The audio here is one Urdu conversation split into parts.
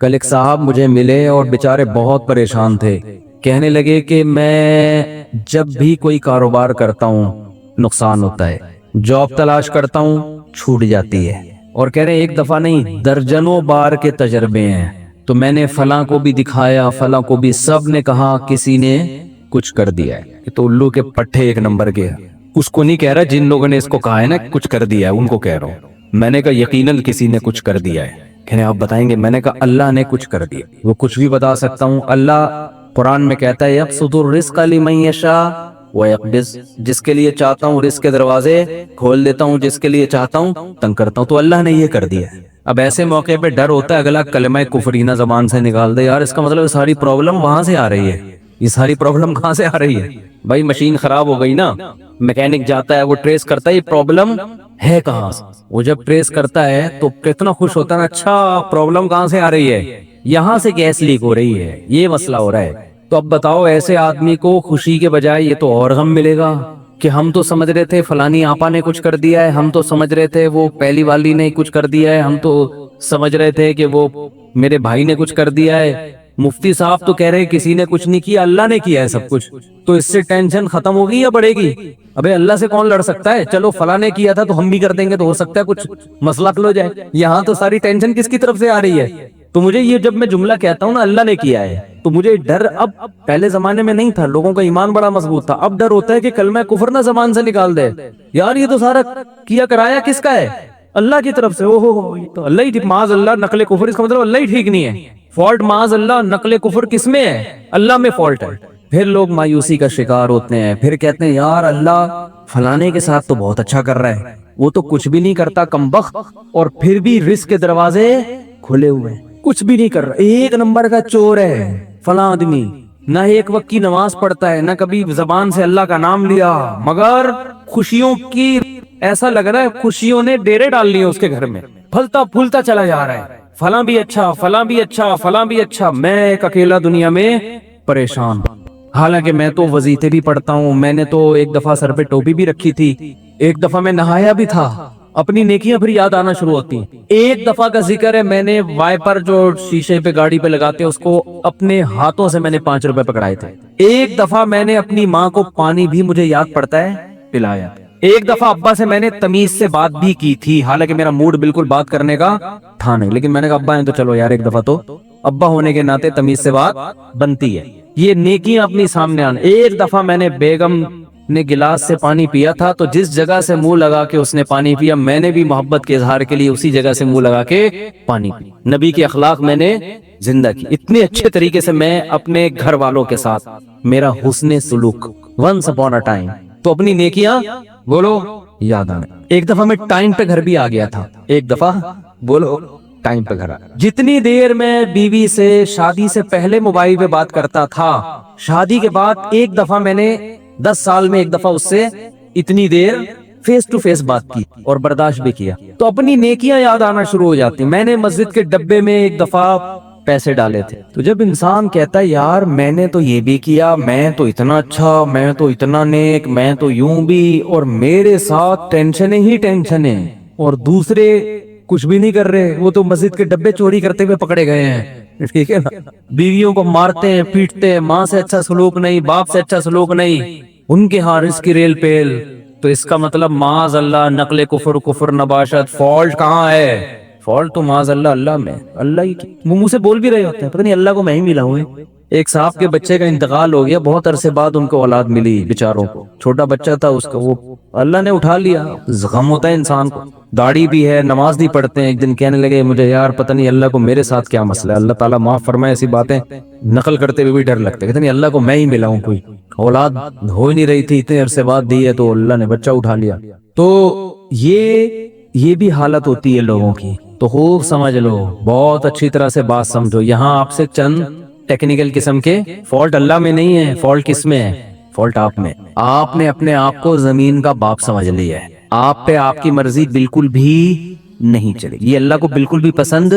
کل ایک صاحب مجھے ملے اور بیچارے بہت پریشان تھے. کہنے لگے کہ میں جب بھی کوئی کاروبار کرتا ہوں نقصان ہوتا ہے, جاب تلاش کرتا ہوں چھوٹ جاتی ہے, اور کہہ رہے ایک دفعہ نہیں درجنوں بار کے تجربے ہیں. تو میں نے فلاں کو بھی دکھایا, فلاں کو بھی, سب نے کہا کسی نے کچھ کر دیا ہے. یہ تو الو کے پٹھے ایک نمبر کے. اس کو نہیں کہہ رہا جن لوگوں نے اس کو کہا ہے نا کچھ کر دیا ہے, ان کو کہہ رہا ہوں. میں نے کہا یقیناً کسی نے کچھ کر دیا ہے. کہنے آپ بتائیں گے؟ میں نے کہا اللہ نے کچھ کر دیا. وہ کچھ بھی بتا سکتا ہوں. اللہ قرآن میں کہتا ہے یبسط الرزق لمن یشاء ویقبض, جس کے لیے چاہتا ہوں رزق کے دروازے کھول دیتا ہوں, جس کے لیے چاہتا ہوں تنگ کرتا ہوں. تو اللہ نے یہ کر دیا. اب ایسے موقع پہ ڈر ہوتا ہے اگلا کلمہ کفرینہ زبان سے نکال دے, یار اس کا مطلب ساری پرابلم وہاں سے آ رہی ہے. یہ ساری پرابلم کہاں سے آ رہی ہے بھائی؟ مشین خراب ہو گئی نا, میکینک جاتا ہے وہ ٹریس کرتا ہے یہ پرابلم ہے کہاں سے. وہ جب ٹریس کرتا ہے تو کتنا خوش ہوتا ہے, اچھا پرابلم کہاں سے آ رہی ہے, یہاں سے گیس لیک ہو رہی ہے, یہ مسئلہ ہو رہا ہے. تو اب بتاؤ ایسے آدمی کو خوشی کے بجائے یہ تو اور غم ملے گا کہ ہم تو سمجھ رہے تھے فلانی آپا نے کچھ کر دیا ہے, ہم تو سمجھ رہے تھے وہ پہلی والی نے کچھ کر دیا ہے, ہم تو سمجھ رہے تھے کہ وہ میرے بھائی نے کچھ کر دیا ہے, مفتی صاحب تو کہہ رہے کسی نے کچھ نہیں کیا, اللہ نے کیا ہے سب کچھ. تو اس سے ٹینشن ختم ہوگی یا بڑھے گی؟ ابے اللہ سے کون لڑ سکتا ہے؟ چلو فلاں نے کیا تھا تو ہم بھی کر دیں گے تو ہو سکتا ہے کچھ مسئلہ حل ہو جائے. یہاں تو ساری ٹینشن کس کی طرف سے آ رہی ہے؟ تو مجھے یہ جب میں جملہ کہتا ہوں نا اللہ نے کیا ہے, تو مجھے ڈر اب پہلے زمانے میں نہیں تھا, لوگوں کا ایمان بڑا مضبوط تھا. اب ڈر ہوتا ہے کہ کلمہ کفر نہ زبان سے نکال دے. یار یہ تو سارا کیا کرایا کس کا ہے؟ اللہ کی طرف سے. تو اللہ ہی معاذ اللہ نقل کفر, اس کا مطلب اللہ ہی ٹھیک نہیں ہے. فالٹ معاذ اللہ نقل کفر کس میں ہے؟ اللہ میں فالٹ ہے. پھر لوگ مایوسی کا شکار ہوتے ہیں, پھر کہتے ہیں یار اللہ فلانے کے ساتھ تو بہت اچھا کر رہا ہے, وہ تو کچھ بھی نہیں کرتا کمبخت, اور پھر بھی رزق کے دروازے کھلے ہوئے ہیں, کچھ بھی نہیں کر رہا, ایک نمبر کا چور ہے فلاں آدمی. نہ ایک وقت کی نماز پڑھتا ہے, نہ کبھی زبان سے اللہ کا نام لیا, مگر خوشیوں کی ایسا لگ رہا ہے خوشیوں نے ڈیرے ڈال لیے اس کے گھر میں, پھلتا پھولتا چلا جا رہا ہے. فلاں بھی اچھا, فلاں بھی اچھا, فلاں بھی اچھا, میں ایک اکیلا دنیا میں پریشان. حالانکہ میں تو وظیفے بھی پڑھتا ہوں, میں نے تو ایک دفعہ سر پہ ٹوپی بھی رکھی تھی, ایک دفعہ میں نہایا بھی تھا. اپنی نیکیاں پھر یاد آنا شروع ہوتی ہیں. ایک دفعہ کا ذکر ہے, میں نے وائپر جو شیشے پہ گاڑی پہ لگاتے اس کو اپنے ہاتھوں سے میں نے 5 روپے پکڑائے تھے. ایک دفعہ میں نے اپنی ماں کو پانی بھی مجھے یاد پڑتا ہے پلایا. ایک دفعہ ابا سے میں نے تمیز سے بات بھی کی تھی, حالانکہ میرا موڈ بالکل بات کرنے کا تھا نہیں, لیکن میں نے کہا ابا ہیں تو چلو یار ایک دفعہ تو ابا ہونے کے ناطے تمیز سے بات بنتی ہے. یہ نیکیاں اپنی سامنے آنے. ایک دفعہ میں نے بیگم نے گلاس سے پانی پیا تھا, تو جس جگہ سے منہ لگا کے اس نے پانی پیا, میں نے بھی محبت کے اظہار کے لیے اسی جگہ سے منہ لگا کے پانی پیا. نبی کے اخلاق میں نے زندہ کی اتنے اچھے طریقے سے. میں اپنے گھر والوں کے ساتھ میرا حسن سلوک ونس اپون اے ٹائم. تو اپنی نیکیاں بولو یاد آنے. ایک دفعہ میں ٹائم پہ گھر بھی آ گیا تھا, ایک دفعہ بولو ٹائم پہ گھر آ. جتنی دیر میں بیوی سے شادی سے پہلے موبائل پہ بات کرتا تھا, شادی کے بعد ایک دفعہ میں نے 10 سال میں ایک دفعہ اس سے اتنی دیر فیس ٹو فیس بات کی اور برداشت بھی کیا. تو اپنی نیکیاں یاد آنا شروع ہو جاتی. میں نے مسجد کے ڈبے میں ایک دفعہ پیسے ڈالے تھے. تو جب انسان کہتا ہے یار میں نے تو یہ بھی کیا, میں تو اتنا اچھا, میں تو اتنا نیک, میں تو یوں بھی, اور میرے ساتھ ٹینشنیں ہی ٹینشنیں, اور دوسرے کچھ بھی نہیں کر رہے, وہ تو مسجد کے ڈبے چوری کرتے ہوئے پکڑے گئے ہیں, ٹھیک ہے نا, بیویوں کو مارتے ہیں پیٹتے ہیں, ماں سے اچھا سلوک نہیں, باپ سے اچھا سلوک نہیں, ان کے ہاں رزق کی ریل پیل. تو اس کا مطلب معاذ اللہ نقل کفر, کفر نباشت. فالٹ کہاں ہے؟ فالٹ تو معاذ اللہ اللہ میں. اللہ ہی منہ سے بول بھی رہے ہوتے ہیں پتہ نہیں اللہ کو میں ہی ملا ہوں. ایک صاحب کے بچے کا انتقال ہو گیا, بہت عرصے بعد ان کو اولاد ملی بیچاروں کو, چھوٹا بچہ تھا اس کا, وہ اللہ نے اٹھا لیا. غم ہوتا ہے انسان کو, داڑھی بھی ہے, نماز نہیں پڑھتے ہیں. ایک دن کہنے لگے مجھے یار پتہ نہیں اللہ کو میرے ساتھ کیا مسئلہ ہے, اللہ تعالیٰ معاف فرمائے, ایسی باتیں نقل کرتے ہوئے بھی ڈر لگتا ہے. کہتے نہیں اللہ کو میں ہی ملا ہوں, کوئی اولاد ہو ہی نہیں رہی تھی, اتنے عرصے بعد دی ہے تو اللہ نے بچہ اٹھا لیا. تو یہ بھی حالت ہوتی ہے لوگوں کی. تو خوب سمجھ لو, بہت اچھی طرح سے بات سمجھو. یہاں آپ سے چند ٹیکنیکل قسم کے فالٹ اللہ میں نہیں ہے, فالٹ کس میں ہے؟ فالٹ آپ میں. آپ نے اپنے آپ کو زمین کا باپ سمجھ لیا ہے, آپ پہ آپ کی مرضی بالکل بھی نہیں چلے گی. یہ اللہ کو بالکل بھی پسند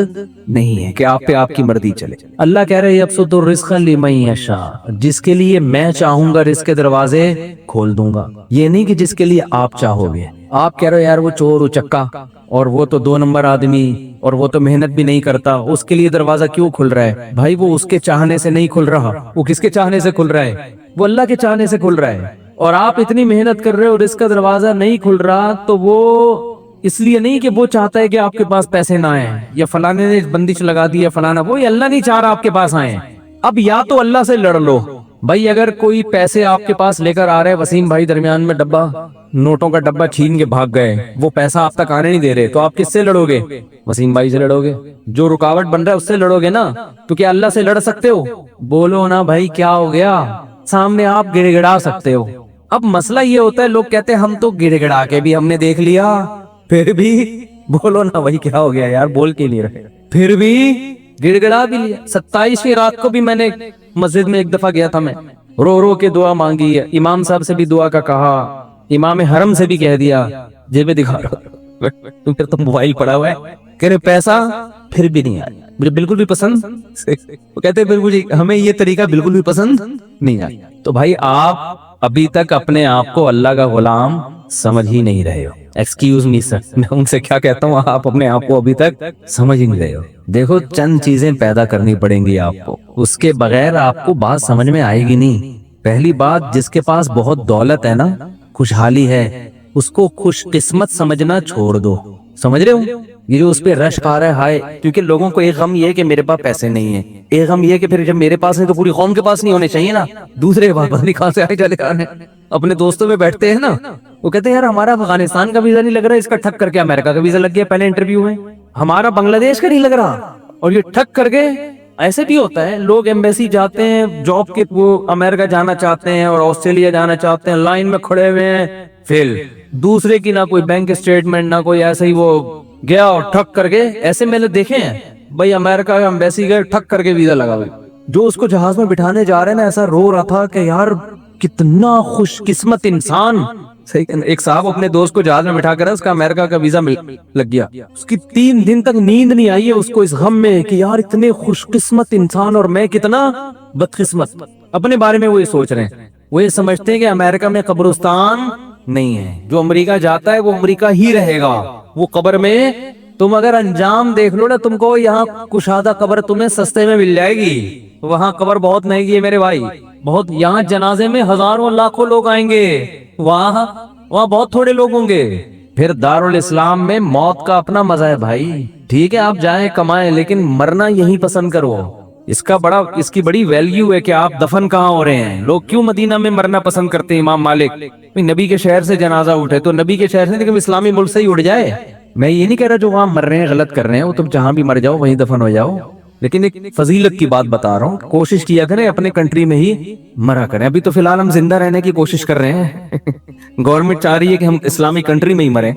نہیں ہے کہ آپ پہ آپ کی مرضی چلے. اللہ کہہ رہے ہیں یبسط الرزق لمن یشاء، جس کے لیے میں چاہوں گا رزق کے دروازے کھول دوں گا. یہ نہیں کہ جس کے لیے آپ چاہو گے. آپ کہہ رہے ہو یار وہ چور اچکا اور وہ تو 2 نمبر آدمی اور وہ تو محنت بھی نہیں کرتا، اس کے لیے دروازہ کیوں کھل رہا ہے؟ بھائی وہ اس کے چاہنے سے نہیں کھل رہا. وہ کس کے چاہنے سے کھل رہا ہے؟ وہ اللہ کے چاہنے سے کھل رہا ہے. اور آپ اتنی محنت کر رہے ہو اور اس کا دروازہ نہیں کھل رہا، تو وہ اس لیے نہیں کہ وہ چاہتا ہے کہ آپ کے پاس پیسے نہ آئیں یا فلانے نے بندش لگا دی یا فلانا، وہ اللہ نہیں چاہ رہا آپ کے پاس آئیں. اب یا تو اللہ سے لڑ لو. بھائی اگر کوئی پیسے آپ کے پاس لے کر آ رہے ہیں، وسیم بھائی درمیان میں ڈبہ نوٹوں کا ڈبہ چھین کے بھاگ گئے، وہ پیسہ آپ تک آنے نہیں دے رہے، تو آپ کس سے لڑو گے؟ وسیم بھائی سے لڑو گے. جو رکاوٹ بن رہا ہے اس سے لڑو گے نا. تو کیا اللہ سے لڑ سکتے ہو؟ بولو نا بھائی کیا ہو گیا؟ سامنے آپ گڑ گڑا سکتے ہو. اب مسئلہ یہ ہوتا ہے، لوگ کہتے ہیں ہم تو گڑ گڑا کے بھی ہم نے دیکھ لیا، پھر بھی بولو نا بھائی کیا ہو گیا یار، بول کے نہیں رہے، پھر بھی گڑ گڑا بھی لیا. 27ویں رات کو بھی میں نے مسجد میں ایک دفعہ گیا تھا، میں رو رو کے دعا مانگی ہے، امام صاحب سے بھی دعا کا کہا، امام حرم سے بھی کہہ دیا، جیبیں دکھا رہا تو پھر تو موبائل پڑا ہوا ہے، کہہ رہے پیسہ، پھر بھی نہیں آیا. مجھے بالکل بھی پسند، وہ کہتے پھر مجھے ہمیں یہ طریقہ بالکل بھی پسند نہیں آیا. تو بھائی آپ ابھی تک اپنے آپ کو اللہ کا غلام سمجھ ہی نہیں رہے ہو. ایکسکیوز می سر، میں ان سے کیا کہتا ہوں، آپ اپنے آپ کو ابھی تک سمجھ ہی نہیں رہے ہو. دیکھو چند چیزیں پیدا کرنی پڑیں گی آپ کو، اس کے بغیر آپ کو بات سمجھ میں آئے گی نہیں. پہلی بات، جس کے پاس بہت دولت ہے نا، خوشحالی ہے، اس کو خوش قسمت سمجھنا چھوڑ دو. سمجھ رہے ہو؟ یہ جو اس پہ رش پا رہا ہے ہائے، کیونکہ لوگوں کو ایک غم یہ ہے کہ میرے پاس پیسے نہیں ہیں، ایک غم یہ کہ پھر جب میرے پاس نہیں تو پوری قوم کے پاس نہیں ہونے چاہیے نا. دوسرے بات پتہ نہیں کہاں سے آئے چلے آنے. اپنے دوستوں میں بیٹھتے ہیں نا، وہ کہتے ہیں یار ہمارا افغانستان کا ویزا نہیں لگ رہا، اس کا ٹھک کر کے امریکہ کا ویزا لگ گیا پہلے انٹرویو میں، ہمارا بنگلہ دیش کا نہیں لگ رہا، اور یہ ٹھک کر کے. ایسے بھی ہوتا ہے، لوگ ایمبیسی جاتے ہیں جاب کے، وہ امریکہ جانا چاہتے ہیں اور آسٹریلیا جانا چاہتے ہیں، لائن میں کھڑے ہوئے ہیں، فیل. دوسرے کی نہ کوئی بینک اسٹیٹمنٹ نہ کوئی، ایسے ہی وہ گیا اور ٹھک کر کے. ایسے میں نے دیکھے ہیں بھائی، امریکہ ایمبیسی گئے ٹھک کر کے ویزا لگا ہوئی. جو اس کو جہاز میں بٹھانے جا رہے ہیں نا، ایسا رو رہا تھا کہ یار کتنا خوش قسمت انسان. ایک صاحب اپنے دوست کو جہاز میں بٹھا کر اس کا امریکہ کا ویزا لگ گیا، اس کی 3 دن تک نیند نہیں آئی ہے اس کو، اس غم میں کہ یار اتنے خوش قسمت انسان اور میں کتنا بدقسمت. اپنے بارے میں وہ یہ سوچ رہے ہیں، وہ یہ سمجھتے ہیں کہ امریکہ میں قبرستان نہیں ہے، جو امریکہ جاتا ہے وہ امریکہ ہی رہے گا، وہ قبر میں. تم اگر انجام دیکھ لو نا، تم کو یہاں کشادہ قبر تمہیں سستے میں مل جائے گی، وہاں قبر بہت مہنگی ہے میرے بھائی، بہت. یہاں جنازے میں ہزاروں لاکھوں لوگ آئیں گے، وہاں بہت تھوڑے لوگ ہوں گے. پھر دارالاسلام میں موت کا اپنا مزہ ہے بھائی. ٹھیک ہے آپ جائیں کمائیں، لیکن مرنا یہی پسند کرو. اس کی بڑی ویلیو ہے کہ آپ دفن کہاں ہو رہے ہیں. لوگ کیوں مدینہ میں مرنا پسند کرتے ہیں؟ امام مالک، نبی کے شہر سے جنازہ اٹھے تو نبی کے شہر سے، لیکن اسلامی ملک سے ہی اٹھ جائے. میں یہ نہیں کہہ رہا جو وہاں مر رہے ہیں غلط کر رہے ہیں، وہ تم جہاں بھی مر جاؤ وہیں دفن ہو جاؤ، لیکن ایک فضیلت کی بات بتا رہا ہوں، کوشش کیا کریں اپنے کنٹری میں ہی مرا کریں. ابھی تو فی الحال ہم زندہ رہنے کی کوشش کر رہے ہیں، گورنمنٹ چاہ رہی ہے کہ ہم اسلامی کنٹری میں ہی مریں،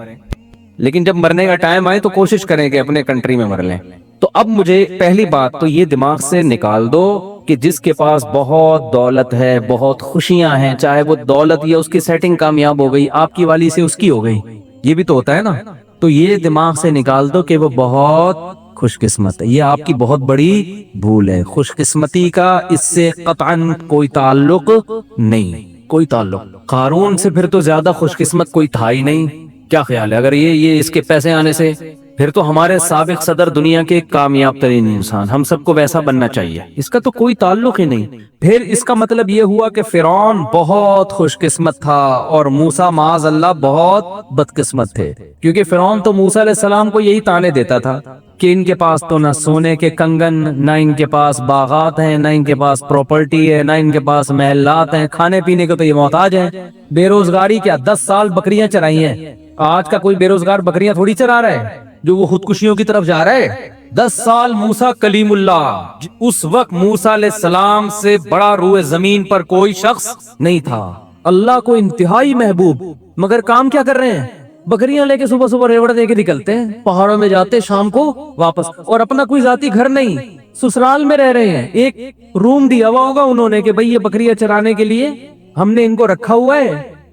لیکن جب مرنے کا ٹائم آئے تو کوشش کریں کہ اپنے کنٹری میں مر لیں. تو اب مجھے پہلی بات تو یہ دماغ سے نکال دو کہ جس کے پاس بہت دولت ہے، بہت خوشیاں ہیں، چاہے وہ دولت یا اس کی سیٹنگ کامیاب ہو گئی، آپ کی والی سے اس کی ہو گئی، یہ بھی تو ہوتا ہے نا. تو یہ دماغ سے نکال دو کہ وہ بہت خوش قسمت ہے. یہ آپ کی بہت بڑی بھول ہے. خوش قسمتی کا اس سے قطعاً کوئی تعلق نہیں، کوئی تعلق. قارون سے پھر تو زیادہ خوش قسمت کوئی تھا ہی نہیں. کیا خیال ہے؟ اگر یہ اس کے پیسے آنے سے، پھر تو ہمارے سابق صدر دنیا کے کامیاب ترین انسان، ہم سب کو ویسا بننا چاہیے. اس کا تو کوئی تعلق ہی نہیں. پھر اس کا مطلب یہ ہوا کہ فرعون بہت خوش قسمت تھا اور موسیٰ معاذ اللہ بہت بدقسمت تھے، کیونکہ فرعون تو موسیٰ علیہ السلام کو یہی تانے دیتا تھا کہ ان کے پاس تو نہ سونے کے کنگن، نہ ان کے پاس باغات ہیں، نہ ان کے پاس پراپرٹی ہے، نہ ان کے پاس محلات ہیں، کھانے پینے کے تو یہ محتاج ہیں. بے روزگاری کیا 10 سال بکریاں چرائی ہیں. آج کا کوئی بے روزگار بکریاں تھوڑی چرا رہا ہے جو وہ خودکشیوں کی طرف جا رہا ہے. 10 سال موسیٰ کلیم اللہ، اس وقت موسیٰ علیہ السلام سے بڑا روئے زمین پر کوئی شخص نہیں تھا، اللہ کو انتہائی محبوب، مگر کام کیا کر رہے ہیں؟ بکریاں لے کے صبح صبح ریوڑ دے کے نکلتے ہیں، پہاڑوں میں جاتے شام کو واپس، اور اپنا کوئی ذاتی گھر نہیں، سسرال میں رہ رہے ہیں. ایک روم دیا ہوا ہوگا انہوں نے کہ بھئی یہ بکریاں چرانے کے لیے ہم نے ان کو رکھا ہوا ہے،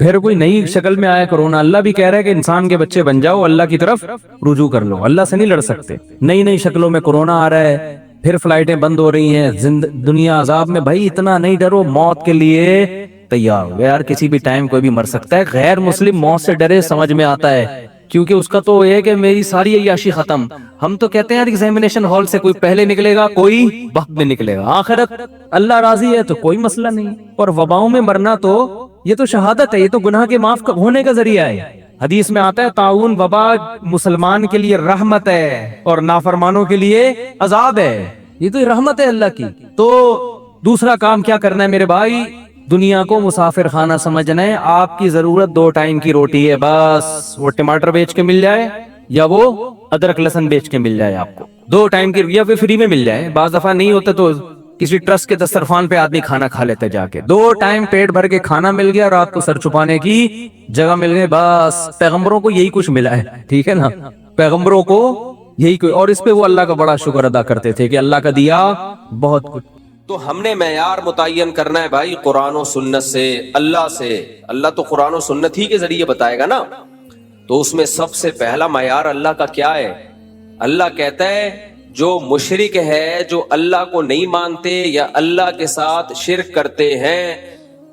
پھر کوئی نئی شکل میں آیا کرونا. اللہ بھی کہہ رہا ہے کہ انسان کے بچے بن جاؤ, اللہ کی طرف رجوع کر لو. اللہ سے نہیں لڑ سکتے. نئی نئی شکلوں میں کرونا آ رہا ہے, پھر فلائٹیں بند ہو رہی ہیں, دنیا عذاب میں. بھائی اتنا نہیں ڈرو, موت کے لیے تیار ہو یار, کسی بھی ٹائم کوئی بھی مر سکتا ہے. غیر مسلم موت سے ڈرے, سمجھ میں آتا ہے, کیونکہ اس کا تو یہ ہے کہ میری ساری عیاشی ختم. ہم تو کہتے ہیں یار ایگزامینیشن ہال سے کوئی پہلے نکلے گا, کوئی بعد میں نکلے گا. آخرت اللہ راضی ہے تو کوئی مسئلہ نہیں. اور وباؤں میں مرنا تو یہ تو شہادت ہے, یہ تو گناہ کے معاف ہونے کا ذریعہ ہے. حدیث میں آتا ہے طاعون وبا مسلمان کے لیے رحمت ہے اور نافرمانوں کے لیے عذاب ہے. یہ تو رحمت ہے اللہ کی. تو دوسرا کام کیا کرنا ہے میرے بھائی, دنیا کو مسافر خانہ سمجھنا ہے. آپ کی ضرورت 2 ٹائم کی روٹی ہے بس, وہ ٹماٹر بیچ کے مل جائے یا وہ ادرک لہسن بیچ کے مل جائے آپ کو. 2 ٹائم کی, یا پھر فری میں مل جائے. بعض دفعہ نہیں ہوتا تو کسی ٹرسٹ کے دسترخوان پہ آدمی کھانا کھا لیتا جا کے. 2 ٹائم پیٹ بھر کے کھانا مل گیا, رات کو سر چھپانے کی جگہ مل گئی بس. پیغمبروں کو یہی کچھ ملا ہے, ٹھیک ہے نا, پیغمبروں کو یہی کوئی. اور اس پہ وہ اللہ کا بڑا شکر ادا کرتے تھے کہ اللہ کا دیا بہت کچھ. تو ہم نے معیار متعین کرنا ہے بھائی قرآن و سنت سے, اللہ سے. اللہ تو قرآن و سنت ہی کے ذریعے بتائے گا نا. تو اس میں سب سے پہلا معیار اللہ کا کیا ہے؟ اللہ کہتا ہے جو مشرک ہے, جو اللہ کو نہیں مانتے یا اللہ کے ساتھ شرک کرتے ہیں,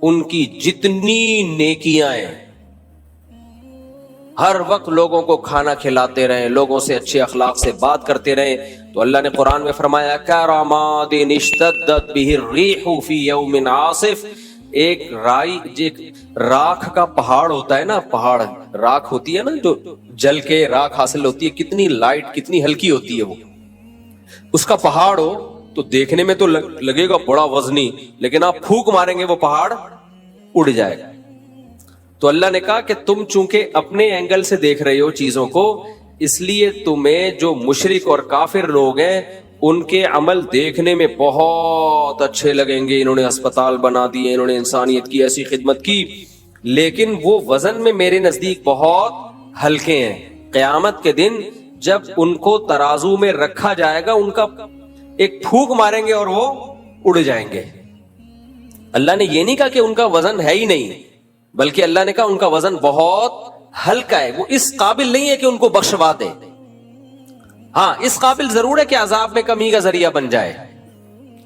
ان کی جتنی نیکیاں ہیں, ہر وقت لوگوں کو کھانا کھلاتے رہیں, لوگوں سے اچھے اخلاق سے بات کرتے رہیں. تو اللہ نے قرآن میں فرمایا کرامات اشتدت بہ الریح فی یوم عاصف. ایک راکھ کا پہاڑ ہوتا ہے نا, پہاڑ راکھ ہوتی ہے نا, جو جل کے راکھ حاصل ہوتی ہے, کتنی لائٹ کتنی ہلکی ہوتی ہے وہ. اس کا پہاڑ ہو تو دیکھنے میں تو لگے گا بڑا وزنی, لیکن آپ پھونک ماریں گے وہ پہاڑ اڑ جائے گا. تو اللہ نے کہا کہ تم چونکہ اپنے اینگل سے دیکھ رہے ہو چیزوں کو, اس لیے تمہیں جو مشرک اور کافر لوگ ہیں ان کے عمل دیکھنے میں بہت اچھے لگیں گے. انہوں نے ہسپتال بنا دیے, انہوں نے انسانیت کی ایسی خدمت کی, لیکن وہ وزن میں میرے نزدیک بہت ہلکے ہیں. قیامت کے دن جب ان کو ترازو میں رکھا جائے گا, ان کا ایک پھونک ماریں گے اور وہ اڑ جائیں گے. اللہ نے یہ نہیں کہا کہ ان کا وزن ہے ہی نہیں, بلکہ اللہ نے کہا ان کا وزن بہت ہلکا ہے. وہ اس قابل نہیں ہے کہ ان کو بخشوا دے. ہاں, اس قابل ضرور ہے کہ عذاب میں کمی کا ذریعہ بن جائے.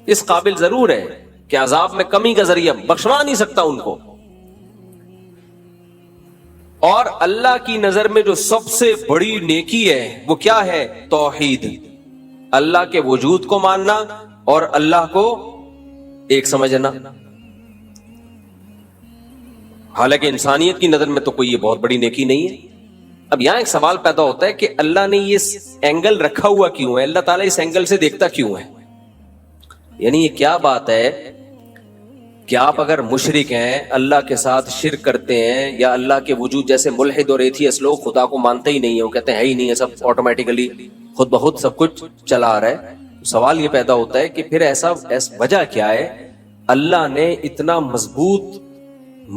اس قابل ضرور ہے کہ عذاب میں کمی کا ذریعہ, بخشوا نہیں سکتا ان کو. اور اللہ کی نظر میں جو سب سے بڑی نیکی ہے وہ کیا ہے؟ توحید. اللہ کے وجود کو ماننا اور اللہ کو ایک سمجھنا. حالانکہ انسانیت کی نظر میں تو کوئی یہ بہت بڑی نیکی نہیں ہے. اب یہاں ایک سوال پیدا ہوتا ہے کہ اللہ نے یہ اینگل رکھا ہوا کیوں ہے, اللہ تعالیٰ اس اینگل سے دیکھتا کیوں ہے؟ یعنی یہ کیا بات ہے کہ آپ اگر مشرک ہیں, اللہ کے ساتھ شرک کرتے ہیں, یا اللہ کے وجود, جیسے ملحد اور ایتھیسٹ لوگ خدا کو مانتے ہی نہیں ہیں, وہ کہتے ہیں ہی نہیں ہے, سب آٹومیٹیکلی خود بخود سب کچھ چلا آ رہا ہے. سوال یہ پیدا ہوتا ہے کہ پھر ایسا وجہ کیا ہے؟ اللہ نے اتنا مضبوط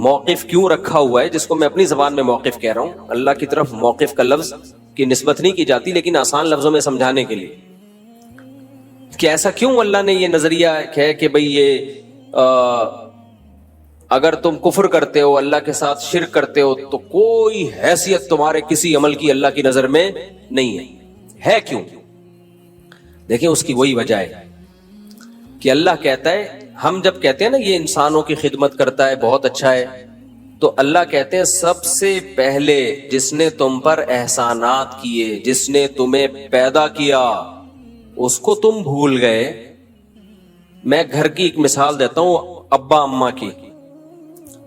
موقف کیوں رکھا ہوا ہے, جس کو میں اپنی زبان میں موقف کہہ رہا ہوں. اللہ کی طرف موقف کا لفظ کی نسبت نہیں کی جاتی, لیکن آسان لفظوں میں سمجھانے کے لیے کہ ایسا کیوں اللہ نے یہ نظریہ ہے کہ بھئی یہ اگر تم کفر کرتے ہو, اللہ کے ساتھ شرک کرتے ہو, تو کوئی حیثیت تمہارے کسی عمل کی اللہ کی نظر میں نہیں ہے. کیوں؟ دیکھیں اس کی وہی وجہ ہے کہ اللہ کہتا ہے, ہم جب کہتے ہیں نا یہ انسانوں کی خدمت کرتا ہے, بہت اچھا ہے, تو اللہ کہتے ہیں سب سے پہلے جس نے تم پر احسانات کیے, جس نے تمہیں پیدا کیا, اس کو تم بھول گئے. میں گھر کی ایک مثال دیتا ہوں, ابا اماں کی.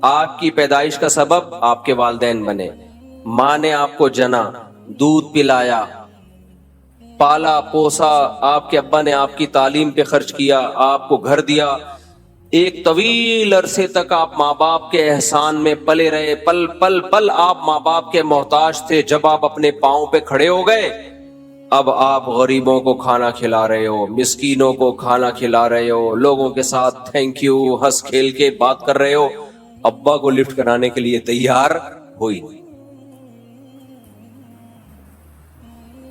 آپ کی پیدائش کا سبب آپ کے والدین بنے, ماں نے آپ کو جنا, دودھ پلایا, پالا پوسا, آپ کے ابا نے آپ کی تعلیم پہ خرچ کیا, آپ کو گھر دیا. ایک طویل عرصے تک آپ ماں باپ کے احسان میں پلے رہے, پل پل پل آپ ماں باپ کے محتاج تھے. جب آپ اپنے پاؤں پہ کھڑے ہو گئے, اب آپ غریبوں کو کھانا کھلا رہے ہو, مسکینوں کو کھانا کھلا رہے ہو, لوگوں کے ساتھ تھینک یو ہنس کھیل کے بات کر رہے ہو. ابا کو لفٹ کرانے کے لیے تیار ہوئی.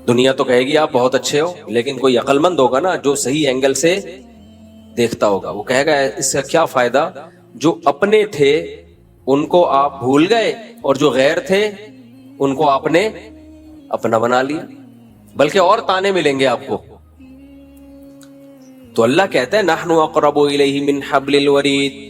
دنیا تو کہے گی آپ بہت اچھے ہو, لیکن کوئی عقل مند ہوگا نا جو صحیح اینگل سے دیکھتا ہوگا, وہ کہے گا اس سے کیا فائدہ, جو اپنے تھے ان کو آپ بھول گئے اور جو غیر تھے ان کو آپ نے اپنا بنا لیا، بلکہ اور تانے ملیں گے آپ کو۔ تو اللہ کہتا ہے نحن اقرب الیہ من حبل الورید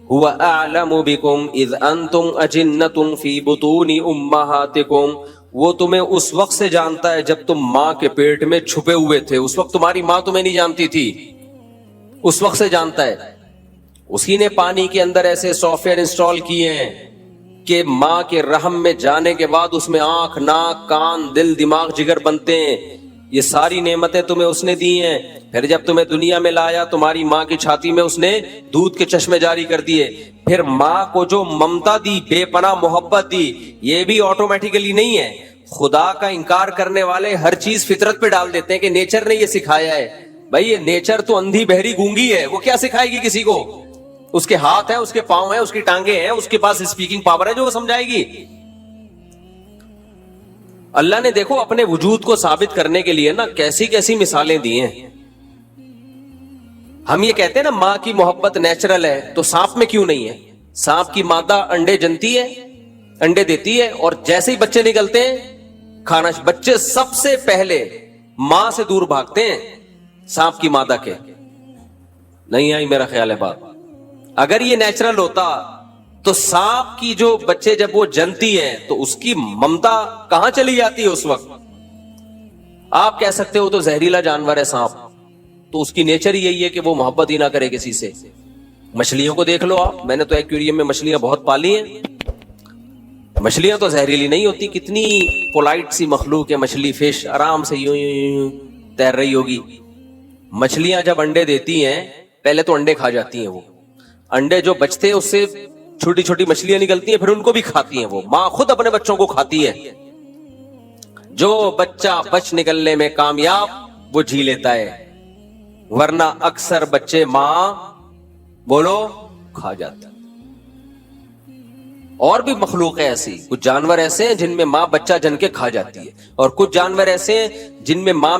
هو اعلم بکم اذ انتم اجنۃ فی بطون امہاتکم، وہ تمہیں اس وقت سے جانتا ہے جب تم ماں کے پیٹ میں چھپے ہوئے تھے، اس وقت تمہاری ماں تمہیں نہیں جانتی تھی، اس وقت سے جانتا ہے۔ اسی نے پانی کے اندر ایسے سافٹ ویئر انسٹال کیے ہیں کہ ماں کے رحم میں جانے کے بعد اس میں آنکھ، ناک، کان، دل، دماغ، جگر بنتے ہیں۔ یہ ساری نعمتیں تمہیں اس نے دی ہیں۔ پھر جب تمہیں دنیا میں لایا تمہاری ماں کی چھاتی میں اس نے دودھ کے چشمے جاری کر دیے، پھر ماں کو جو ممتا دی، بے پناہ محبت دی، یہ بھی آٹومیٹیکلی نہیں ہے۔ خدا کا انکار کرنے والے ہر چیز فطرت پہ ڈال دیتے ہیں کہ نیچر نے یہ سکھایا ہے۔ بھائی یہ نیچر تو اندھی بہری گونگی ہے، وہ کیا سکھائے گی کسی کو؟ اس کے ہاتھ ہیں، اس کے پاؤں ہیں، اس کی ٹانگیں ہیں، اس کے پاس اسپیکنگ پاور ہے جو وہ سمجھائے گی۔ اللہ نے دیکھو اپنے وجود کو ثابت کرنے کے لیے نا کیسی کیسی مثالیں دی ہیں۔ ہم یہ کہتے ہیں نا ماں کی محبت نیچرل ہے، تو سانپ میں کیوں نہیں ہے؟ سانپ کی مادہ انڈے جنتی ہے، انڈے دیتی ہے، اور جیسے ہی بچے نکلتے ہیں کھانا، بچے سب سے پہلے ماں سے دور بھاگتے ہیں سانپ کی مادہ کے۔ نہیں آئی میرا خیال ہے بات؟ اگر یہ نیچرل ہوتا تو سانپ کی جو بچے جب وہ جنتی ہے تو اس کی ممتا کہاں چلی جاتی ہے اس وقت؟ آپ کہہ سکتے ہو تو زہریلا جانور ہے سانپ، تو اس کی نیچر ہی یہی ہے کہ وہ محبت ہی نہ کرے کسی سے۔ مچھلیوں کو دیکھ لو آپ، میں نے تو ایکویریم میں مچھلیاں بہت پالی ہیں، مچھلیاں تو زہریلی نہیں ہوتی، کتنی پولائٹ سی مخلوق ہے مچھلی، فش آرام سے یوں یوں یوں تیر رہی ہوگی۔ مچھلیاں جب انڈے دیتی ہیں پہلے تو انڈے کھا جاتی ہیں، وہ انڈے جو بچتے ہیں اس سے چھوٹی چھوٹی مچھلیاں نکلتی ہیں، پھر ان کو بھی کھاتی ہیں۔ وہ ماں خود اپنے بچوں کو کھاتی ہے، جو بچہ بچ نکلنے میں کامیاب وہ جی لیتا ہے، ورنہ اکثر بچے ماں بولو کھا جاتا۔ اور بھی مخلوق ہے ایسی، کچھ جانور ایسے ہیں جن میں ماں بچہ جن کے کھا جاتی ہے، اور کچھ جانور ایسے ہیں جن میں ماں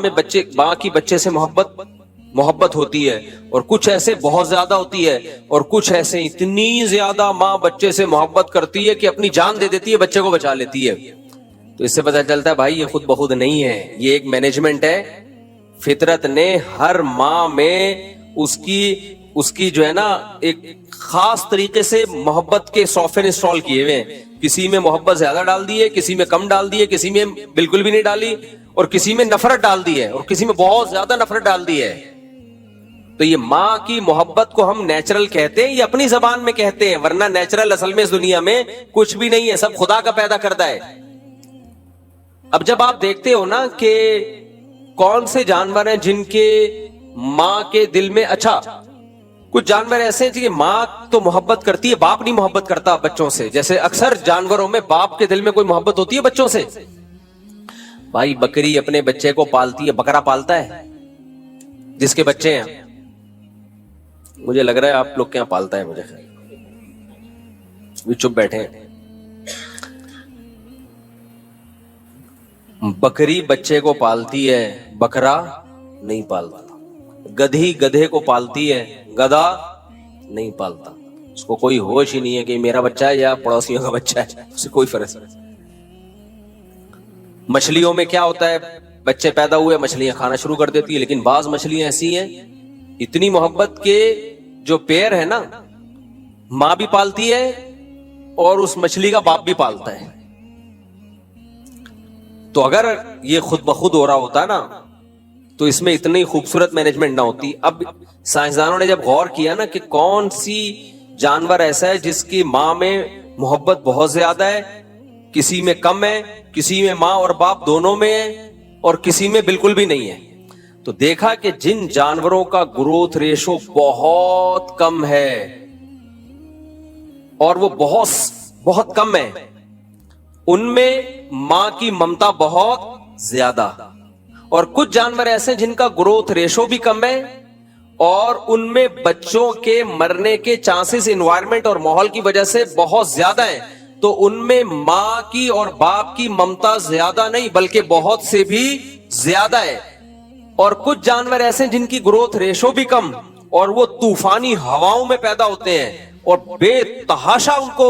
کی بچے سے محبت ہوتی ہے، اور کچھ ایسے بہت زیادہ ہوتی ہے، اور کچھ ایسے اتنی زیادہ ماں بچے سے محبت کرتی ہے کہ اپنی جان دے دیتی ہے، بچے کو بچا لیتی ہے۔ تو اس سے پتہ چلتا ہے بھائی یہ خود بخود نہیں ہے، یہ ایک مینجمنٹ ہے۔ فطرت نے ہر ماں میں اس کی جو ہے نا ایک خاص طریقے سے محبت کے سافٹ ویئر انسٹال کیے ہوئے ہیں۔ کسی میں محبت زیادہ ڈال دی ہے، کسی میں کم ڈال دی ہے، کسی میں بالکل بھی نہیں ڈالی، اور کسی میں نفرت ڈال دی ہے، اور کسی میں بہت زیادہ نفرت ڈال دی ہے۔ تو یہ ماں کی محبت کو ہم نیچرل کہتے ہیں، یہ اپنی زبان میں کہتے ہیں، ورنہ نیچرل اصل میں اس دنیا میں کچھ بھی نہیں ہے، سب خدا کا پیدا کردہ ہے۔ اب جب آپ دیکھتے ہو نا کہ کون سے جانور ہیں جن کے ماں کے دل میں، اچھا کچھ جانور ایسے ہیں کہ ماں تو محبت کرتی ہے، باپ نہیں محبت کرتا بچوں سے، جیسے اکثر جانوروں میں باپ کے دل میں کوئی محبت ہوتی ہے بچوں سے۔ بھائی بکری اپنے بچے کو پالتی ہے، بکرا پالتا ہے جس کے بچے ہیں؟ مجھے لگ رہا ہے آپ لوگ کے یہاں پالتا ہے، مجھے بھی چپ بیٹھے ہیں۔ بکری بچے کو پالتی ہے، بکرا نہیں پالتا۔ گدھی گدھے کو پالتی ہے، گدھا نہیں پالتا۔ اس کو کوئی ہوش ہی نہیں ہے کہ میرا بچہ ہے یا پڑوسیوں کا بچہ ہے، اسے کوئی فرق نہیں۔ مچھلیوں میں کیا ہوتا ہے، بچے پیدا ہوئے مچھلیاں کھانا شروع کر دیتی ہے، لیکن بعض مچھلیاں ایسی ہیں اتنی محبت کے جو پیر ہے نا، ماں بھی پالتی ہے اور اس مچھلی کا باپ بھی پالتا ہے۔ تو اگر یہ خود بخود ہو رہا ہوتا نا تو اس میں اتنی خوبصورت مینجمنٹ نہ ہوتی۔ اب سائنسدانوں نے جب غور کیا نا کہ کون سی جانور ایسا ہے جس کی ماں میں محبت بہت زیادہ ہے، کسی میں کم ہے، کسی میں ماں اور باپ دونوں میں ہے، اور کسی میں بالکل بھی نہیں ہے، تو دیکھا کہ جن جانوروں کا گروتھ ریشو بہت کم ہے اور وہ بہت کم ہے، ان میں ماں کی ممتا بہت زیادہ، اور کچھ جانور ایسے جن کا گروتھ ریشو بھی کم ہے اور ان میں بچوں کے مرنے کے چانسز انوائرمنٹ اور ماحول کی وجہ سے بہت زیادہ ہیں، تو ان میں ماں کی اور باپ کی ممتا زیادہ نہیں بلکہ بہت سے بھی زیادہ ہے۔ اور کچھ جانور ایسے جن کی گروتھ ریشو بھی کم اور وہ طوفانی ہواؤں میں پیدا ہوتے ہیں اور بے تحاشا ان کو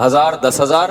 1000 10,000,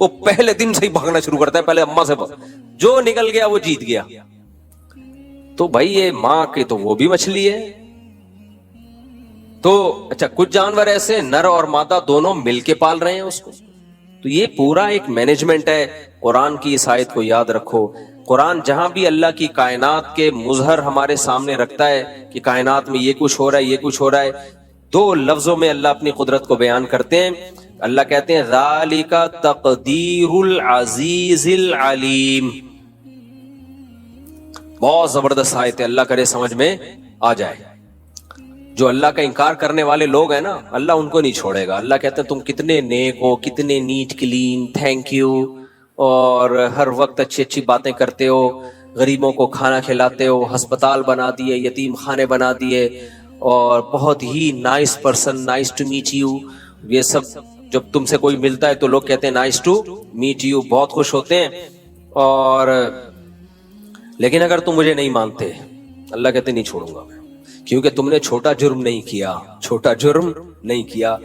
وہ پہلے دن سے ہی بھاگنا شروع کرتا ہے, پہلے اماں سے جو نکل گیا وہ جیت گیا. تو بھائی یہ ماں کی تو وہ بھی مچھلی ہے. تو اچھا کچھ جانور ایسے نر اور مادہ دونوں مل کے پال رہے ہیں اس کو. تو یہ پورا ایک مینجمنٹ ہے. قرآن کی اس آیت کو یاد رکھو. قرآن جہاں بھی اللہ کی کائنات کے مظہر ہمارے سامنے رکھتا ہے کہ کائنات میں یہ کچھ ہو رہا ہے, یہ کچھ ہو رہا ہے, دو لفظوں میں اللہ اپنی قدرت کو بیان کرتے ہیں. اللہ کہتے ہیں ذالک تقدیر العزیز العلیم. بہت زبردست آیت ہے, اللہ کرے سمجھ میں آ جائے. جو اللہ کا انکار کرنے والے لوگ ہیں نا, اللہ ان کو نہیں چھوڑے گا. اللہ کہتے ہیں تم کتنے نیک ہو, کتنے نیٹ کلین, تھینک یو, اور ہر وقت اچھی اچھی باتیں کرتے ہو, غریبوں کو کھانا کھلاتے ہو, ہسپتال بنا دیے, یتیم خانے بنا دیے, اور بہت ہی nice person, nice to meet you. یہ سب جب تم سے کوئی ملتا ہے تو لوگ کہتے ہیں نائس ٹو میٹ یو, بہت خوش ہوتے ہیں. اور لیکن اگر تم مجھے نہیں مانتے, اللہ کہتے نہیں چھوڑوں گا میں, کیونکہ تم نے چھوٹا جرم نہیں کیا, چھوٹا جرم نہیں کیا.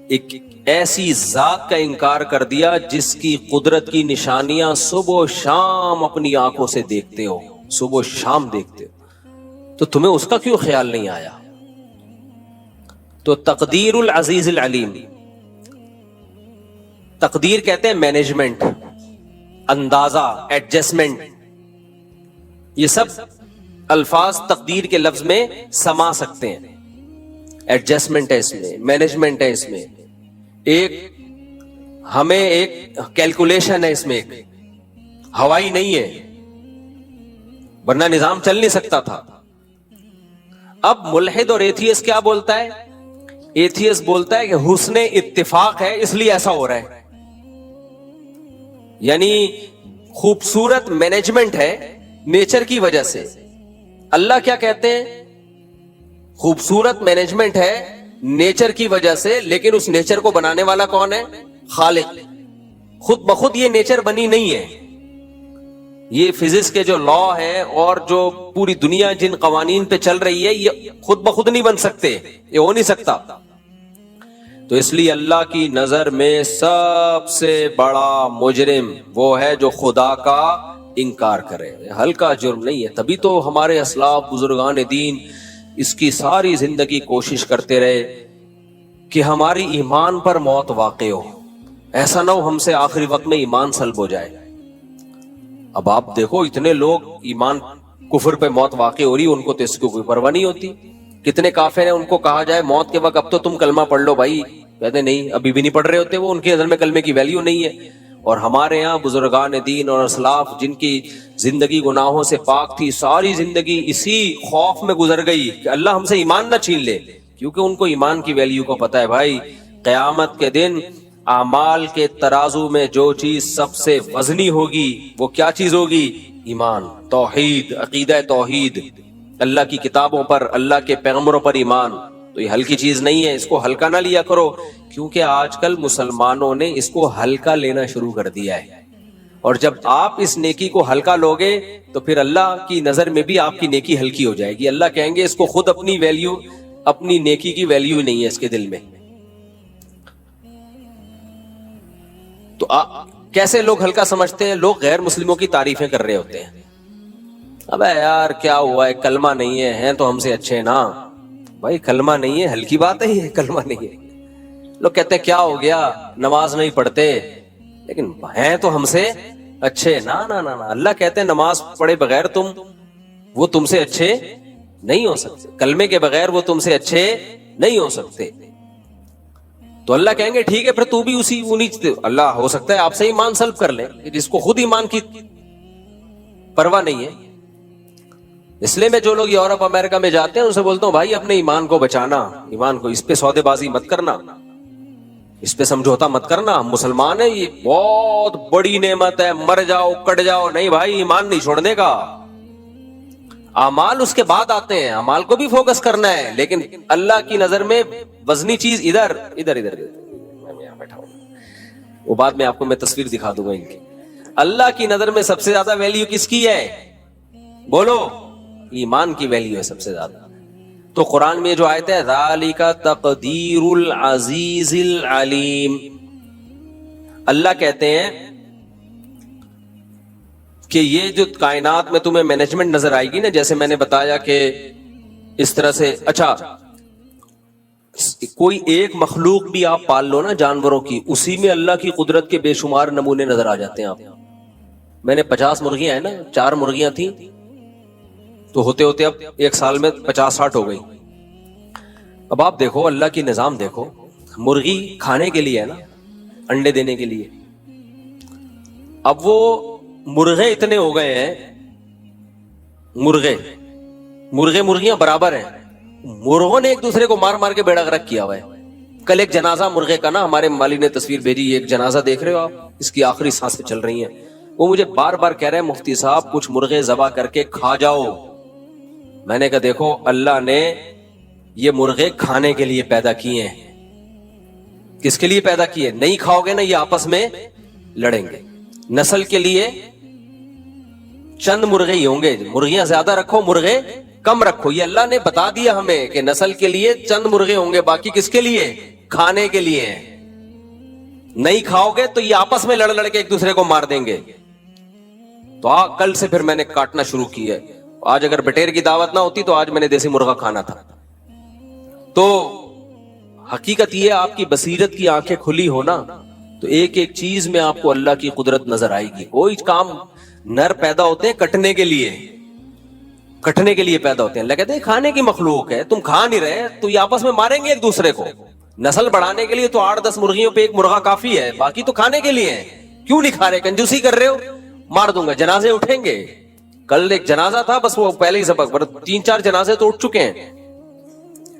ایک ایسی ذات کا انکار کر دیا جس کی قدرت کی نشانیاں صبح و شام اپنی آنکھوں سے دیکھتے ہو, صبح و شام دیکھتے ہو, تو تمہیں اس کا کیوں خیال نہیں آیا؟ تو تقدیر العزیز العلیم. تقدیر کہتے ہیں مینجمنٹ, اندازہ, ایڈجسٹمنٹ. یہ سب الفاظ تقدیر کے لفظ میں سما سکتے ہیں. ایڈجسٹمنٹ ہے اس میں, مینجمنٹ ہے اس میں, ایک ہمیں ایک کیلکولیشن ہے اس میں, ایک ہوائی نہیں ہے, ورنہ نظام چل نہیں سکتا تھا. اب ملحد اور ایتھیس کیا بولتا ہے؟ ایتھیس بولتا ہے کہ حسن اتفاق ہے اس لیے ایسا ہو رہا ہے, یعنی خوبصورت مینجمنٹ ہے نیچر کی وجہ سے. اللہ کیا کہتے ہیں؟ خوبصورت مینجمنٹ ہے نیچر کی وجہ سے, لیکن اس نیچر کو بنانے والا کون ہے؟ خالق. خود بخود یہ نیچر بنی نہیں ہے. یہ فزکس کے جو لا ہے اور جو پوری دنیا جن قوانین پہ چل رہی ہے, یہ خود بخود نہیں بن سکتے, یہ ہو نہیں سکتا. تو اس لیے اللہ کی نظر میں سب سے بڑا مجرم وہ ہے جو خدا کا انکار کرے. ہلکا جرم نہیں ہے. تبھی تو ہمارے اسلاف بزرگان دین اس کی ساری زندگی کوشش کرتے رہے کہ ہماری ایمان پر موت واقع ہو, ایسا نہ ہو ہم سے آخری وقت میں ایمان سلب ہو جائے. اب آپ دیکھو اتنے لوگ ایمان کفر پہ موت واقع ہو رہی, ان کو تو اس کو کوئی پرواہ نہیں ہوتی. کتنے کافر ہیں ان کو کہا جائے موت کے وقت اب تو تم کلمہ پڑھ لو بھائی, کہتے نہیں, ابھی بھی نہیں پڑھ رہے ہوتے وہ, ان کی نظر میں کلمے کی ویلیو نہیں ہے. اور ہمارے یہاں بزرگان دین اور اسلاف جن کی زندگی گناہوں سے پاک تھی, ساری زندگی اسی خوف میں گزر گئی کہ اللہ ہم سے ایمان نہ چھین لے, کیونکہ ان کو ایمان کی ویلیو کو پتہ ہے. بھائی قیامت کے دن اعمال کے ترازو میں جو چیز سب سے وزنی ہوگی وہ کیا چیز ہوگی؟ ایمان, توحید, عقیدہ توحید, اللہ کی کتابوں پر, اللہ کے پیغمبروں پر ایمان. تو یہ ہلکی چیز نہیں ہے, اس کو ہلکا نہ لیا کرو, کیونکہ آج کل مسلمانوں نے اس کو ہلکا لینا شروع کر دیا ہے. اور جب آپ اس نیکی کو ہلکا لوگے تو پھر اللہ کی نظر میں بھی آپ کی نیکی ہلکی ہو جائے گی. اللہ کہیں گے اس کو خود اپنی ویلیو, اپنی نیکی کی ویلیو نہیں ہے اس کے دل میں. تو کیسے لوگ ہلکا سمجھتے ہیں؟ لوگ غیر مسلموں کی تعریفیں کر رہے ہوتے ہیں. ابے یار کیا ہوا ہے, کلمہ نہیں ہے, ہیں تو ہم سے اچھے نا. بھائی کلمہ نہیں ہے, ہلکی بات ہے یہ, کلمہ نہیں ہے. لوگ کہتے ہیں کیا ہو گیا, نماز نہیں پڑھتے, لیکن ہیں تو ہم سے اچھے. نا نا نا, اللہ کہتے ہیں نماز پڑھے بغیر وہ تم سے اچھے نہیں ہو سکتے, کلمے کے بغیر وہ تم سے اچھے نہیں ہو سکتے. تو اللہ کہیں گے ٹھیک ہے پھر تو بھی انہی اللہ ہو سکتا ہے آپ سے ایمان سلب کر لیں, جس کو خود ایمان کی پرواہ نہیں ہے. اس لیے میں جو لوگ یورپ امریکہ میں جاتے ہیں ان سے بولتا ہوں بھائی اپنے ایمان کو بچانا, ایمان کو, اس پہ سودے بازی مت کرنا, اس پہ سمجھوتا مت کرنا. ہم مسلمان ہیں, یہ بہت بڑی نعمت ہے, مر جاؤ کٹ جاؤ, نہیں بھائی ایمان نہیں چھوڑنے کا. اعمال اس کے بعد آتے ہیں, اعمال کو بھی فوکس کرنا ہے, لیکن اللہ کی نظر میں وزنی چیز ادھر ادھر ادھر. میں یہاں بیٹھا ہوں, وہ بعد میں آپ کو میں تصویر دکھا دوں گا ان کی. اللہ کی نظر میں سب سے زیادہ ویلیو کس کی ہے؟ بولو, ایمان کی ویلیو ہے سب سے زیادہ. تو قرآن میں جو آیت ہے ذالک تقدیر العزیز العلیم, اللہ کہتے ہیں کہ یہ جو کائنات میں تمہیں مینجمنٹ نظر آئے گی نا، جیسے میں نے بتایا کہ اس طرح سے، اچھا کوئی ایک مخلوق بھی آپ پال لو نا جانوروں کی، اسی میں اللہ کی قدرت کے بے شمار نمونے نظر آ جاتے ہیں آپ. میں نے 50 مرغیاں ہیں نا، 4 مرغیاں تھیں تو ہوتے ہوتے اب ایک سال میں 50-60 ہو گئی. اب آپ دیکھو اللہ کی نظام دیکھو، مرغی کھانے کے لیے ہے نا، انڈے دینے کے لیے. اب وہ مرغے اتنے ہو گئے ہیں، مرغیاں برابر ہیں، مرغوں نے ایک دوسرے کو مار مار کے بیڑا غرق کیا ہوا ہے. کل ایک جنازہ مرغے کا نا، ہمارے مالی نے تصویر بھیجی، ایک جنازہ دیکھ رہے ہو آپ، اس کی آخری سانسیں چل رہی ہیں. وہ مجھے بار بار کہہ رہے ہیں مفتی صاحب کچھ مرغے ذبح کر کے کھا جاؤ. میں نے کہا دیکھو اللہ نے یہ مرغے کھانے کے لیے پیدا کیے ہیں. کس کے لیے پیدا کیے؟ نہیں کھاؤ گے نا یہ آپس میں لڑیں گے. نسل کے لیے چند مرغے ہی ہوں گے، مرغیاں زیادہ رکھو مرغے کم رکھو. یہ اللہ نے بتا دیا ہمیں کہ نسل کے لیے چند مرغے ہوں گے، باقی کس کے لیے؟ کھانے کے لیے. نہیں کھاؤ گے تو یہ آپس میں لڑ لڑ کے ایک دوسرے کو مار دیں گے. تو کل سے پھر میں نے کاٹنا شروع کی ہے. آج اگر بٹیر کی دعوت نہ ہوتی تو آج میں نے دیسی مرغا کھانا تھا. تو حقیقت یہ آپ کی بصیرت کی آنکھیں کھلی ہو نا تو ایک ایک چیز میں آپ کو اللہ کی قدرت نظر آئے گی. کوئی کام نر پیدا ہوتے ہیں کٹنے کے لیے پیدا ہوتے ہیں. اللہ کہتے ہیں کھانے کی مخلوق ہے، تم کھا نہیں رہے تو یہ آپس میں ماریں گے ایک دوسرے کو. نسل بڑھانے کے لیے تو 8-10 مرغیوں پہ ایک مرغا کافی ہے، باقی تو کھانے کے لیے ہے. کیوں نہیں کھا رہے؟ کنجوسی کر رہے ہو، مار دوں گا. جنازے اٹھیں گے. کل ایک جنازہ تھا، بس وہ پہلے ہی سبق پر 3-4 جنازے تو اٹھ چکے ہیں.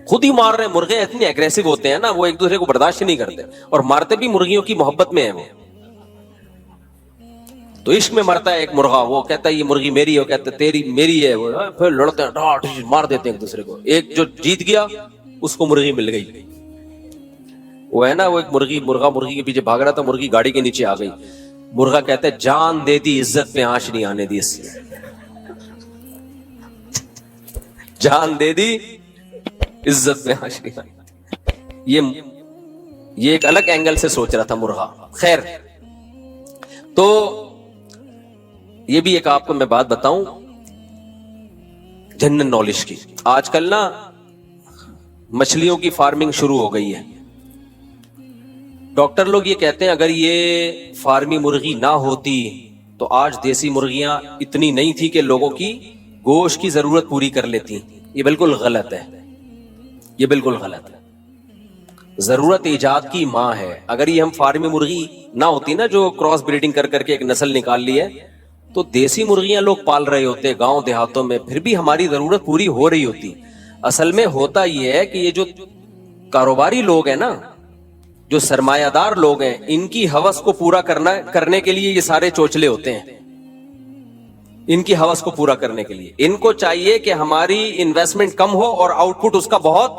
خود ہی مار رہے ہیں. مرغے اتنے ایگریسو ہوتے ہیں نا، وہ ایک دوسرے کو برداشت نہیں کرتے اور مارتے بھی مرغیوں کی محبت میں ہیں. وہ تو عشق میں مرتا ہے ایک مرغا، وہ کہتا ہے یہ مرغی میری ہے، وہ کہتا ہے تیری میری ہے. وہ پھر لڑتے ہیں، ڈاٹ مار دیتے ہیں ایک دوسرے کو. ایک جو جیت گیا اس کو مرغی مل گئی. وہ ہے نا، وہ ایک مرغا مرغی کے پیچھے بھاگ رہا تھا، مرغی گاڑی کے نیچے آ گئی. مرغا کہتا ہے جان دے دی عزت میں آنچ نہیں آنے دی. اس سے جان دے دی عزت میں آنچ نہیں آنے. یہ ایک الگ اینگل سے سوچ رہا تھا مرغا. خیر، تو یہ بھی ایک آپ کو میں بات بتاؤں جنرل نالج کی. آج کل نا مچھلیوں کی فارمنگ شروع ہو گئی ہے. ڈاکٹر لوگ یہ کہتے ہیں اگر یہ فارمی مرغی نہ ہوتی تو آج دیسی مرغیاں اتنی نہیں تھی کہ لوگوں کی گوشت کی ضرورت پوری کر لیتی. یہ بالکل غلط ہے، یہ بالکل غلط ہے. ضرورت ایجاد کی ماں ہے. اگر یہ ہم فارمی مرغی نہ ہوتی نا، جو کراس بریڈنگ کر کر کے ایک نسل نکال لی ہے، تو دیسی مرغیاں لوگ پال رہے ہوتے گاؤں دیہاتوں میں، پھر بھی ہماری ضرورت پوری ہو رہی ہوتی. اصل میں ہوتا یہ ہے کہ یہ جو کاروباری لوگ ہیں نا، جو سرمایہ دار لوگ ہیں، ان کی ہوس کو پورا کرنے کے لیے یہ سارے چوچلے ہوتے ہیں. ان کی ہوس کو پورا کرنے کے لیے ان کو چاہیے کہ ہماری انویسٹمنٹ کم ہو اور آؤٹ پٹ اس کا بہت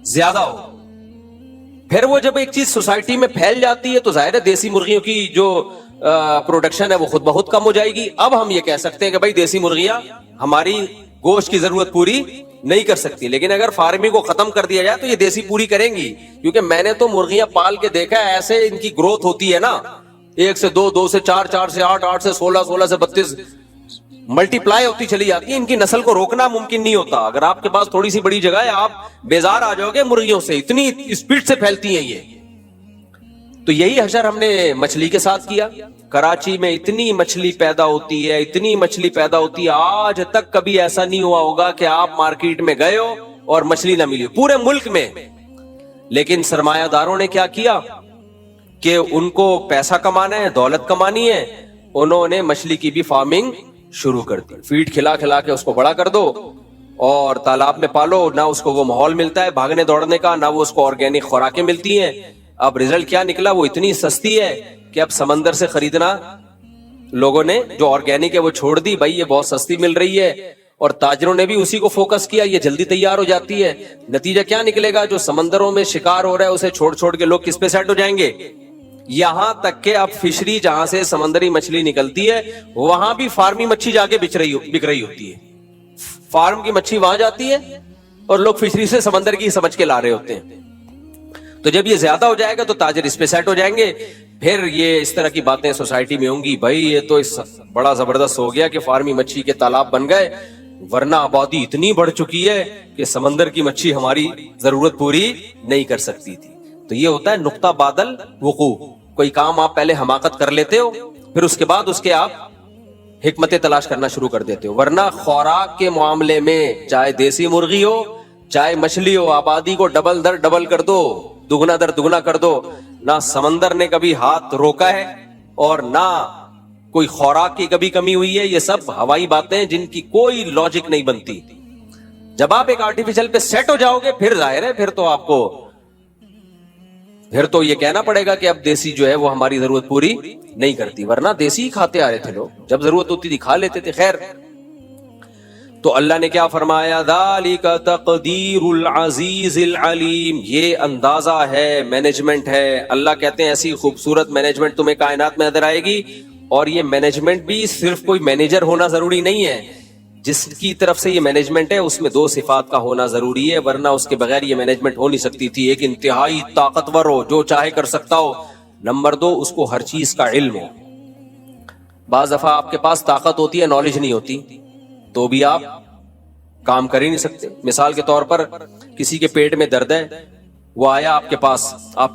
زیادہ ہو. پھر وہ جب ایک چیز سوسائٹی میں پھیل جاتی ہے تو ظاہر ہے دیسی مرغیوں کی جو پروڈکشن ہے وہ خود بہت کم ہو جائے گی. اب ہم یہ کہہ سکتے ہیں کہ بھائی دیسی مرغیاں ہماری گوشت کی ضرورت پوری نہیں کر سکتی. لیکن اگر فارمنگ کو ختم کر دیا جائے تو یہ دیسی پوری کریں گی. کیونکہ میں نے تو مرغیاں پال کے دیکھا ہے، ایسے ان کی گروتھ ہوتی ہے نا، 1 سے 2، 2 سے 4، 4 سے 8، 8 سے 16، 16 سے 32 ملٹی پلائی ہوتی چلی جاتی ہے. ان کی نسل کو روکنا ممکن نہیں ہوتا. اگر آپ کے پاس تھوڑی سی بڑی جگہ ہے آپ بیزار آ جاؤ گے مرغیوں سے، اتنی اسپیڈ سے پھیلتی ہیں یہ. تو یہی حشر ہم نے مچھلی کے ساتھ کیا. کراچی میں اتنی مچھلی پیدا ہوتی ہے، اتنی مچھلی پیدا ہوتی ہے، آج تک کبھی ایسا نہیں ہوا ہوگا کہ آپ مارکیٹ میں گئے ہو اور مچھلی نہ ملی پورے ملک میں. لیکن سرمایہ داروں نے کیا کیا کہ ان کو پیسہ کمانا ہے، دولت کمانی ہے، انہوں نے مچھلی کی بھی فارمنگ شروع کر دی. فیڈ کھلا کھلا کے اس کو بڑا کر دو اور تالاب میں پالو. نہ اس کو وہ ماحول ملتا ہے بھاگنے دوڑنے کا، نہ وہ اس کو آرگینک خوراکیں ملتی ہیں. اب رزلٹ کیا نکلا؟ وہ اتنی سستی ہے کہ اب سمندر سے خریدنا لوگوں نے جو آرگینک ہے وہ چھوڑ دی. بھائی یہ بہت سستی مل رہی ہے اور تاجروں نے بھی اسی کو فوکس کیا، یہ جلدی تیار ہو جاتی ہے. نتیجہ کیا نکلے گا؟ جو سمندروں میں شکار ہو رہا ہے اسے چھوڑ چھوڑ کے لوگ کس پہ سیٹ ہو جائیں گے؟ یہاں تک کہ اب فشری جہاں سے سمندری مچھلی نکلتی ہے وہاں بھی فارمی مچھلی جا کے بک رہی ہوتی ہے. فارم کی مچھلی وہاں جاتی ہے اور لوگ فشری سے سمندر کی سمجھ کے لا رہے ہوتے ہیں. تو جب یہ زیادہ ہو جائے گا تو تاجر اس پہ سیٹ ہو جائیں گے پھر یہ اس طرح کی باتیں سوسائٹی میں ہوں گی، بھائی یہ تو بڑا زبردست ہو گیا کہ فارمی مچھی کے تالاب بن گئے، ورنہ آبادی اتنی بڑھ چکی ہے کہ سمندر کی مچھی ہماری ضرورت پوری نہیں کر سکتی تھی۔ تو یہ ہوتا ہے نقطہ بعدل وقوع، کوئی کام آپ پہلے حماقت کر لیتے ہو، پھر اس کے بعد اس کے آپ حکمتیں تلاش کرنا شروع کر دیتے ہو۔ ورنہ خوراک کے معاملے میں چاہے دیسی مرغی ہو چاہے مچھلی ہو، آبادی کو ڈبل در ڈبل کر دو، دگنا در دگنا کر دو، نہ سمندر نے کبھی ہاتھ روکا ہے اور نہ کوئی خوراک کی کبھی کمی ہوئی ہے۔ یہ سب ہوائی باتیں جن کی کوئی لاجک نہیں بنتی۔ جب آپ ایک آرٹیفیشل پہ سیٹ ہو جاؤ گے پھر ظاہر ہے پھر تو آپ کو پھر تو یہ کہنا پڑے گا کہ اب دیسی جو ہے وہ ہماری ضرورت پوری نہیں کرتی، ورنہ دیسی ہی کھاتے آ رہے تھے لوگ، جب ضرورت ہوتی تھی کھا لیتے تھے۔ خیر، تو اللہ نے کیا فرمایا؟ ذالک تقدیر العزیز العلیم، یہ اندازہ ہے، مینجمنٹ ہے۔ اللہ کہتے ہیں ایسی خوبصورت مینجمنٹ تمہیں کائنات میں نظر آئے گی، اور یہ مینجمنٹ بھی صرف کوئی مینیجر ہونا ضروری نہیں ہے، جس کی طرف سے یہ مینجمنٹ ہے اس میں 2 صفات کا ہونا ضروری ہے، ورنہ اس کے بغیر یہ مینجمنٹ ہو نہیں سکتی تھی۔ ایک انتہائی طاقتور ہو جو چاہے کر سکتا ہو، نمبر 2 اس کو ہر چیز کا علم ہو۔ بعض دفعہ آپ کے پاس طاقت ہوتی ہے، نالج نہیں ہوتی، تو بھی آپ کام کر ہی نہیں سکتے۔ مثال کے طور پر کسی کے پیٹ میں درد ہے، وہ آیا آپ کے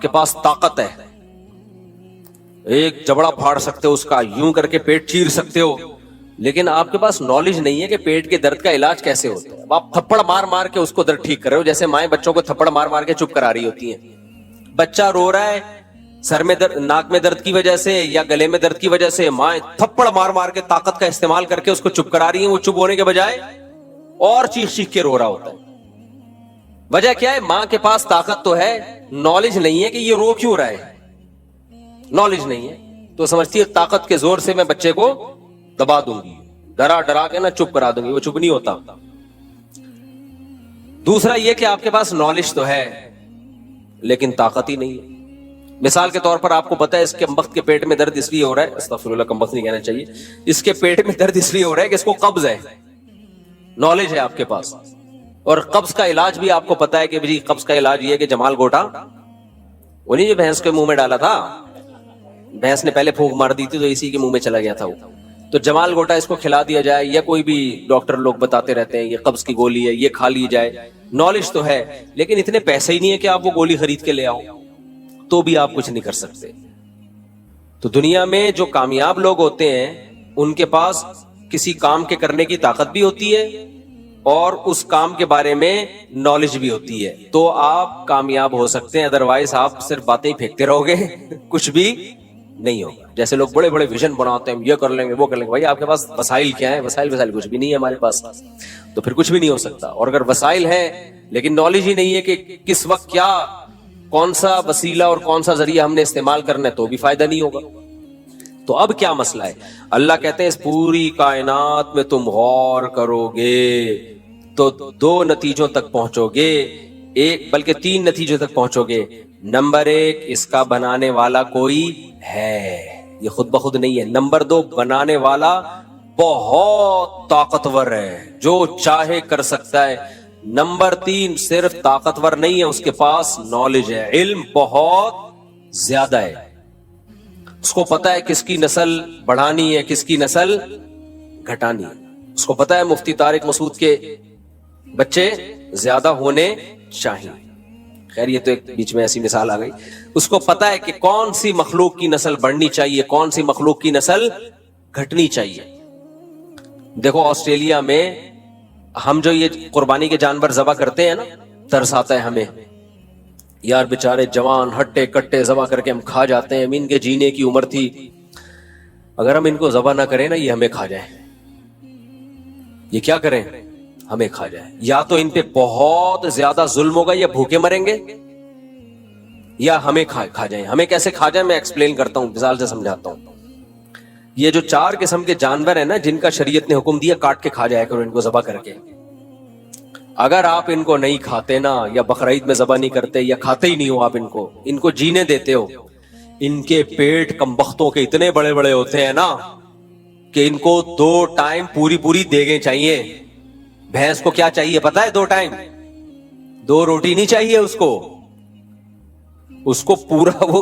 پاس طاقت ہے، ایک جبڑا پھاڑ سکتے ہو اس کا، یوں کر کے پیٹ چیر سکتے ہو، لیکن آپ کے پاس نالج نہیں ہے کہ پیٹ کے درد کا علاج کیسے ہوتا ہے۔ اب آپ تھپڑ مار مار کے اس کو درد ٹھیک کر رہے ہو، جیسے مائیں بچوں کو تھپڑ مار مار کے چپ کرا رہی ہوتی ہیں۔ بچہ رو رہا ہے سر میں درد، ناک میں درد کی وجہ سے یا گلے میں درد کی وجہ سے، مائیں تھپڑ مار مار کے طاقت کا استعمال کر کے اس کو چپ کرا رہی ہیں، وہ چپ ہونے کے بجائے اور چیخ چیخ کے رو رہا ہوتا ہے۔ وجہ کیا ہے؟ ماں کے پاس طاقت تو ہے، نالج نہیں ہے کہ یہ رو کیوں رہا ہے، نالج نہیں ہے، تو سمجھتی ہے طاقت کے زور سے میں بچے کو دبا دوں گی، ڈرا ڈرا کے نا چپ کرا دوں گی، وہ چپ نہیں ہوتا۔ دوسرا یہ کہ آپ کے پاس نالج تو ہے لیکن طاقت ہی نہیں ہے۔ مثال کے طور پر آپ کو پتا ہے اس کے کمبخت کے پیٹ میں درد اس لیے ہو رہا ہے، استغفر اللہ کمبخت نہیں کہنا چاہیے، اس کے پیٹ میں درد اس لیے ہو رہا ہے کہ اس کو قبض ہے، نالج ہے آپ کے پاس، اور قبض کا علاج بھی آپ کو پتا ہے کہ جی قبض کا علاج یہ ہے کہ جمال گوٹا، وہ نہیں جو بھینس کے منہ میں ڈالا تھا، بھینس نے پہلے پھونک مار دی تھی تو اسی کے منہ میں چلا گیا تھا وہ، تو جمال گوٹا اس کو کھلا دیا جائے، یا کوئی بھی ڈاکٹر لوگ بتاتے رہتے ہیں یہ قبض کی گولی ہے یہ کھا لی جائے، نالج تو ہے لیکن اتنے پیسے ہی نہیں ہے کہ آپ وہ گولی خرید کے لے آؤ، تو بھی آپ کچھ نہیں کر سکتے۔ تو دنیا میں جو کامیاب لوگ ہوتے ہیں ان کے پاس کسی کام کے کرنے کی طاقت بھی ہوتی ہے اور اس کام کے بارے میں نالج بھی ہوتی ہے، تو آپ کامیاب ہو سکتے ہیں، ادروائز آپ صرف باتیں ہی پھینکتے رہو گے کچھ بھی نہیں ہوگا۔ جیسے لوگ بڑے بڑے ویژن بناتے ہیں، یہ کر لیں گے وہ کر لیں گے، بھائی آپ کے پاس وسائل کیا ہیں؟ وسائل کچھ بھی نہیں ہے ہمارے پاس، تو پھر کچھ بھی نہیں ہو سکتا۔ اور اگر وسائل ہیں لیکن نالج ہی نہیں ہے کہ کس وقت کیا، کون سا وسیلہ اور کون سا ذریعہ ہم نے استعمال کرنا ہے، تو بھی فائدہ نہیں ہوگا۔ تو اب کیا مسئلہ ہے؟ اللہ کہتے ہیں اس پوری کائنات میں تم غور کرو گے تو 2 نتیجوں تک پہنچو گے، ایک بلکہ 3 نتیجوں تک پہنچو گے۔ نمبر 1 اس کا بنانے والا کوئی ہے، یہ خود بخود نہیں ہے۔ نمبر 2 بنانے والا بہت طاقتور ہے، جو چاہے کر سکتا ہے۔ نمبر 3 صرف طاقتور نہیں ہے، اس کے پاس نالج ہے، علم بہت زیادہ ہے، اس کو پتا ہے کس کی نسل بڑھانی ہے کس کی نسل گھٹانی ہے، اس کو پتا ہے مفتی طارق مسعود کے بچے زیادہ ہونے چاہیے۔ خیر یہ تو ایک بیچ میں ایسی مثال آ گئی، اس کو پتا ہے کہ کون سی مخلوق کی نسل بڑھنی چاہیے کون سی مخلوق کی نسل گھٹنی چاہیے۔ دیکھو آسٹریلیا میں ہم جو یہ قربانی کے جانور ذبح کرتے ہیں نا، ترس آتا ہے ہمیں، یار بیچارے جوان ہٹے کٹے ذبح کر کے ہم کھا جاتے ہیں، ان کے جینے کی عمر تھی، اگر ہم ان کو ذبح نہ کریں نا یہ ہمیں کھا جائیں، یہ کیا کریں ہمیں کھا جائیں، یا تو ان پہ بہت زیادہ ظلم ہوگا یا بھوکے مریں گے یا ہمیں کھا جائیں۔ ہمیں کیسے کھا جائیں میں ایکسپلین کرتا ہوں، مثال سے سمجھاتا ہوں۔ یہ جو 4 قسم کے جانور ہیں نا جن کا شریعت نے حکم دیا کاٹ کے کھا جایا کرو ان کو ذبح کر کے، اگر آپ ان کو نہیں کھاتے نا، یا بقرعید میں ذبح نہیں کرتے یا کھاتے ہی نہیں ہو، آپ ان کو جینے دیتے ہو، ان کے پیٹ کمبختوں کے اتنے بڑے بڑے ہوتے ہیں نا کہ ان کو 2 ٹائم پوری دیگیں چاہیے۔ بھینس کو کیا چاہیے پتا ہے؟ 2 ٹائم، 2 روٹی نہیں چاہیے اس کو پورا وہ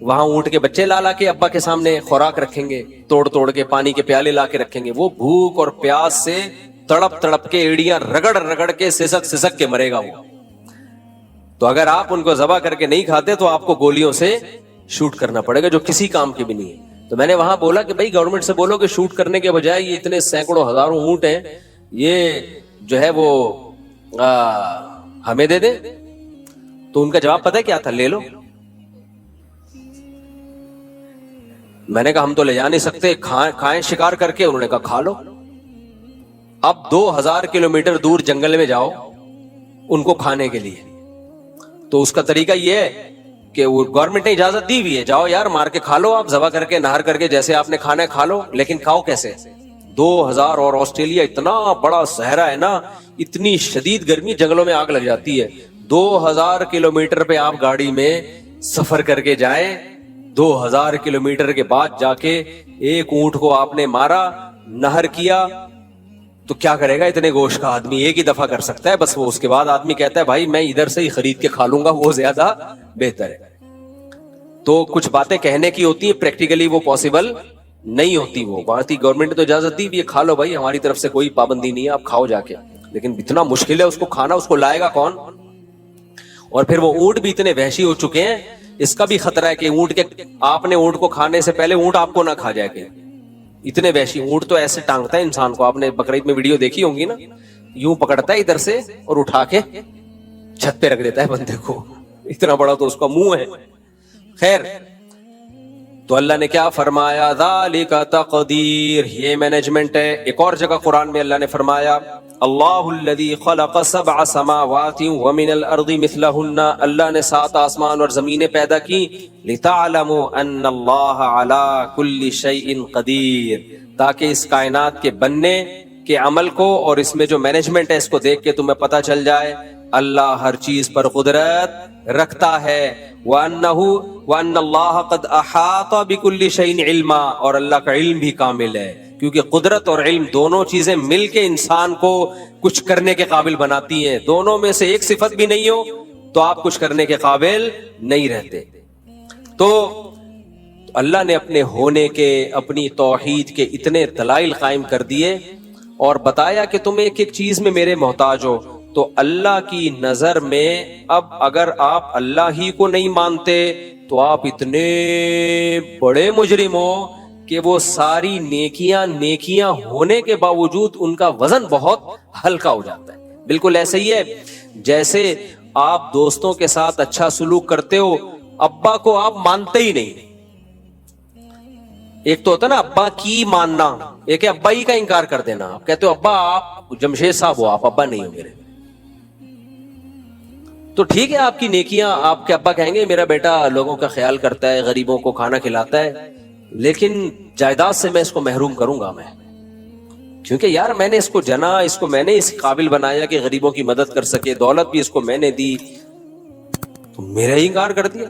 وہاں اونٹ کے بچے لا کے ابا کے سامنے خوراک رکھیں گے, توڑ کے پانی کے پیالے لا کے رکھیں گے. وہ بھوک اور پیاس سے تڑپ کے ایڑیاں رگڑ کے سسک کے مرے گا وہ. تو اگر آپ ان کو ذبح کر کے نہیں کھاتے تو آپ کو گولیوں سے شوٹ کرنا پڑے گا, جو کسی کام کی بھی نہیں ہے. تو میں نے وہاں بولا کہ بھائی گورنمنٹ سے بولو کہ شوٹ کرنے کے بجائے یہ اتنے سینکڑوں ہزاروں اونٹ ہیں, یہ جو ہے وہ ہمیں دے دیں. تو ان کا جواب پتہ ہے کیا تھا؟ لے لو. میں نے کہا ہم تو لے جا نہیں سکتے, کھائیں شکار کر کے. انہوں نے کہا کھا لو. اب 2000 کلومیٹر دور جنگل میں جاؤ ان کو کھانے کے لیے. تو اس کا طریقہ یہ ہے کہ وہ گورنمنٹ نے اجازت دی ہوئی ہے, جاؤ یار مار کے کھا لو, آپ ذبح کر کے نہار کر کے جیسے آپ نے کھانا ہے کھا لو, لیکن کھاؤ کیسے؟ 2000 اور آسٹریلیا اتنا بڑا صحرا ہے نا, اتنی شدید گرمی, جنگلوں میں آگ لگ جاتی ہے. 2000 کلومیٹر پہ آپ گاڑی میں سفر کر کے جائیں, 2000 کلومیٹر کے بعد جا کے ایک اونٹ کو آپ نے مارا, نہر کیا, تو کیا کرے گا اتنے گوشت کا آدمی؟ ایک ہی دفعہ کر سکتا ہے بس. وہ اس کے بعد آدمی کہتا ہے بھائی میں ادھر سے ہی خرید کے کھا لوں گا, وہ زیادہ بہتر ہے. تو کچھ باتیں کہنے کی ہوتی ہیں, پریکٹیکلی وہ پاسبل نہیں ہوتی. وہ بات ہی گورنمنٹ نے تو اجازت دی بھی کھا لو بھائی, ہماری طرف سے کوئی پابندی نہیں ہے, آپ کھاؤ جا کے. لیکن اتنا مشکل ہے اس کو کھانا, اس کو لائے گا کون؟ اور پھر وہ اونٹ بھی اتنے وحشی ہو چکے ہیں, اس کا بھی خطرہ ہے کہ اونٹ کے آپ نے اونٹ کو کھانے سے پہلے اونٹ آپ کو نہ کھا جائے گا. اتنے وحشی اونٹ تو ایسے ٹانگتا ہے انسان کو. آپ نے بقرعید میں ویڈیو دیکھی ہوں گی نا, یوں پکڑتا ہے ادھر سے اور اٹھا کے چھت پہ رکھ دیتا ہے بندے کو, اتنا بڑا تو اس کا منہ ہے. خیر, تو اللہ نے کیا فرمایا؟ ذالک تقدیر, یہ مینجمنٹ ہے. ایک اور جگہ قرآن میں اللہ نے فرمایا اللہ الذی خلق 7 سماوات ومن الارض مثلہن, اللہ نے 7 آسمان اور زمینیں پیدا کی. لتعلموا ان اللہ علی کل شیء قدیر, تاکہ اس کائنات کے بننے کے عمل کو اور اس میں جو مینجمنٹ ہے اس کو دیکھ کے تمہیں پتہ چل جائے اللہ ہر چیز پر قدرت رکھتا ہے. وَأَنَّ اللَّهَ قَدْ أَحَاطَ بِكُلِّ شَيْءٍ عِلْمًا, اور اللہ کا علم بھی کامل ہے, کیونکہ قدرت اور علم دونوں چیزیں مل کے انسان کو کچھ کرنے کے قابل بناتی ہیں. دونوں میں سے ایک صفت بھی نہیں ہو تو آپ کچھ کرنے کے قابل نہیں رہتے. تو اللہ نے اپنے ہونے کے, اپنی توحید کے اتنے دلائل قائم کر دیے اور بتایا کہ تم ایک ایک چیز میں میرے محتاج ہو. تو اللہ کی نظر میں اب اگر آپ اللہ ہی کو نہیں مانتے تو آپ اتنے بڑے مجرم ہو کہ وہ ساری نیکیاں ہونے کے باوجود ان کا وزن بہت ہلکا ہو جاتا ہے. بالکل ایسے ہی ہے جیسے آپ دوستوں کے ساتھ اچھا سلوک کرتے ہو, ابا کو آپ مانتے ہی نہیں. ایک تو ہوتا ہے نا ابا کی ماننا, ایک ہے ابا ہی کا انکار کر دینا. آپ کہتے ہو ابا آپ جمشید صاحب ہو, آپ ابا نہیں ہو میرے. تو ٹھیک ہے آپ کی نیکیاں, آپ کے ابا کہیں گے میرا بیٹا لوگوں کا خیال کرتا ہے, غریبوں کو کھانا کھلاتا ہے, لیکن جائیداد سے میں اس کو محروم کروں گا میں, کیونکہ یار میں نے اس کو جنا, اس کو میں نے اس قابل بنایا کہ غریبوں کی مدد کر سکے, دولت بھی اس کو میں نے دی, تو میرا ہی انکار کر دیا.